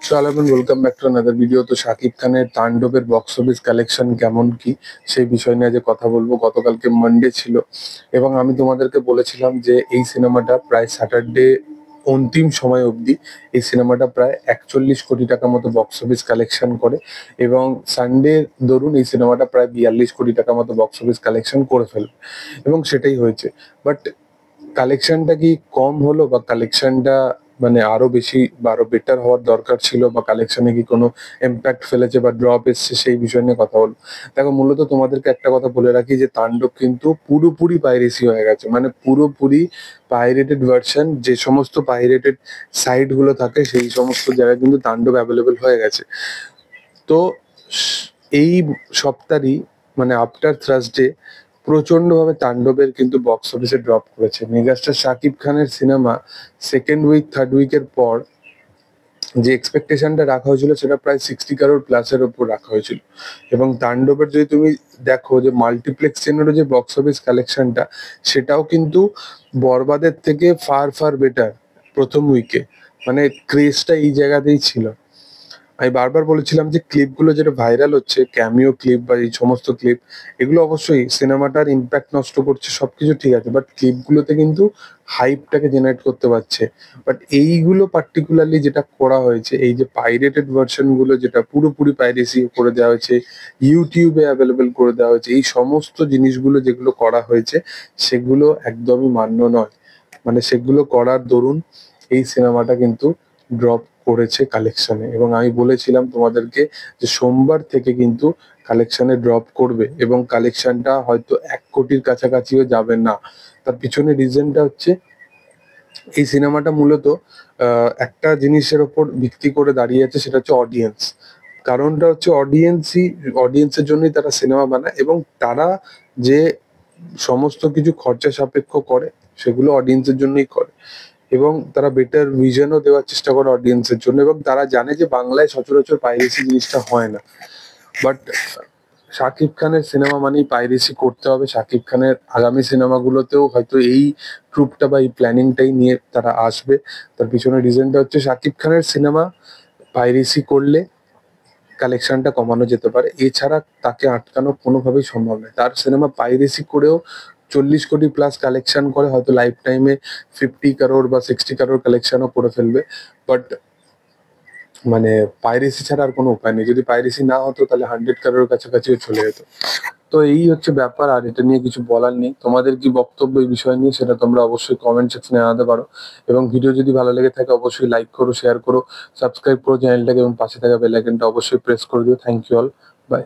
So hello and welcome back to another video. তো শাকিব খানের তাণ্ডবের বক্স অফিস কালেকশন কেমন কি সেই বিষয় নিয়ে আজ কথা বলবো। গতকালকে মানডে ছিল এবং আমি তোমাদেরকে বলেছিলাম যে এই সিনেমাটা প্রায় স্যাটারডে অন্তিম সময় অবধি এই সিনেমাটা প্রায় 41 কোটি টাকা মতো বক্স অফিস কালেকশন করে এবং সানডে দরুন এই সিনেমাটা প্রায় 42 কোটি টাকা মতো বক্স অফিস কালেকশন করে ফেলবে এবং সেটাই হয়েছে। বাট কালেকশনটা কি কম হলো বা কালেকশনটা মানে আরো বেশি বা আরো বেটার হওয়ার দরকার ছিল বা কালেকশনে কি কোনো ইম্প্যাক্ট ফেলেছে বা ড্রপ এসছে সেই বিষয় নিয়ে কথা বলবো। দেখো মূলত তোমাদেরকে একটা কথা বলে রাখি যে তাণ্ডব কিন্তু পুরোপুরি পাইরেসি হয়ে গেছে, মানে পুরোপুরি পাইরেটেড ভার্সন। যে সমস্ত পাইরেটেড সাইট গুলো থাকে সেই সমস্ত জায়গায় কিন্তু তাণ্ডব অ্যাভেলেবেল হয়ে গেছে। তো এই সপ্তাহই মানে আফটার থার্সডে প্রচন্ডভাবে তাণ্ডবের কিন্তু বক্স অফিসে ড্রপ করেছে। মেগাস্টার শাকিব খানের সিনেমা সেকেন্ড উইক থার্ড উইকের পর যে এক্সপেকটেশনটা রাখা হয়েছিল সেটা প্রায় 60 কারোর প্লাসের ওপর রাখা হয়েছিল এবং তাণ্ডবের যদি তুমি দেখো যে মাল্টিপ্লেক্স চেনেরও যে বক্স অফিস কালেকশনটা সেটাও কিন্তু বরবাদের থেকে ফার ফার বেটার প্রথম উইকে। মানে ক্রেজটা এই জায়গাতেই ছিল। আমি বারবার বলেছিলাম যে ক্লিপগুলো যেটা ভাইরাল হচ্ছে, ক্যামিও ক্লিপ বা এই সমস্ত ক্লিপ, এগুলো অবশ্যই সিনেমাটার ইম্প্যাক্ট নষ্ট করছে, সবকিছু ঠিক আছে, বাট ক্লিপগুলোতে কিন্তু হাইপটাকে জেনারেট করতে পারছে। বাট এইগুলো পার্টিকুলারলি যেটা করা হয়েছে, এই যে পাইরেটেড ভার্সন গুলো যেটা পুরোপুরি পাইরেসি করে দেওয়া হয়েছে, ইউটিউবে অ্যাভেলেবেল করে দেওয়া হয়েছে, এই সমস্ত জিনিসগুলো যেগুলো করা হয়েছে সেগুলো একদমই মান্য নয়। মানে সেগুলো করার দরুন এই সিনেমাটা কিন্তু ড্রপ করেছে কালেকশনে এবং আমি বলেছিলাম তোমাদেরকে যে সোমবার থেকে কিন্তু কালেকশনে ড্রপ করবে এবং কালেকশনটা হয়তো 1 কোটির কাছাকাছিও যাবে না। তার পিছনে রিজনটা হচ্ছে এই সিনেমাটা মূলত একটা জিনিসের ওপর ভিত্তি করে দাঁড়িয়ে আছে, সেটা হচ্ছে অডিয়েন্স। কারণটা হচ্ছে অডিয়েন্সের জন্যই তারা সিনেমা বানায় এবং তারা যে সমস্ত কিছু খরচা সাপেক্ষ করে সেগুলো অডিয়েন্সের জন্যই করে এবং তারা বেটার ভিশনও দেওয়ার চেষ্টা করে অডিয়েন্সের জন্য এবং তারা জানে যে বাংলায় সচরাচর পাইরেসি জিনিসটা হয় না। বাট শাকিব খানের সিনেমা মানেই পাইরেসি করতে হবে। শাকিব খানের আগামী সিনেমাগুলোতেও হয়তো এই ট্রুপটা বা এই প্ল্যানিংটাই নিয়ে তারা আসবে। তার পিছনে রিজনটা হচ্ছে শাকিব খানের সিনেমা পাইরেসি করলে কালেকশনটা কমানো যেতে পারে, এছাড়া তাকে আটকানো কোনোভাবেই সম্ভব নয়। তার সিনেমা পাইরেসি করেও 40 কোটি প্লাস কালেকশন করে, হয়তো লাইফ টাইমে 50 কারোর বা 60 কারোর কালেকশনও করে ফেলবে। বাট মানে পাইরেসি ছাড়া আর কোনো উপায় নেই। যদি পাইরেসি না হতো তাহলে 100 কারোর কাছাকাছিও চলে যেত। তো এই হচ্ছে ব্যাপার, আর এটা নিয়ে কিছু বলার নেই। তোমাদের কি বক্তব্য এই বিষয় নিয়ে সেটা তোমরা অবশ্যই কমেন্ট সেকশনে জানাতে পারো এবং ভিডিও যদি ভালো লেগে থাকে অবশ্যই লাইক করো, শেয়ার করো, সাবস্ক্রাইব করো চ্যানেলটাকে এবং পাশে থাকা বেল আইকনটা অবশ্যই প্রেস করে দিও। Thank you all, by.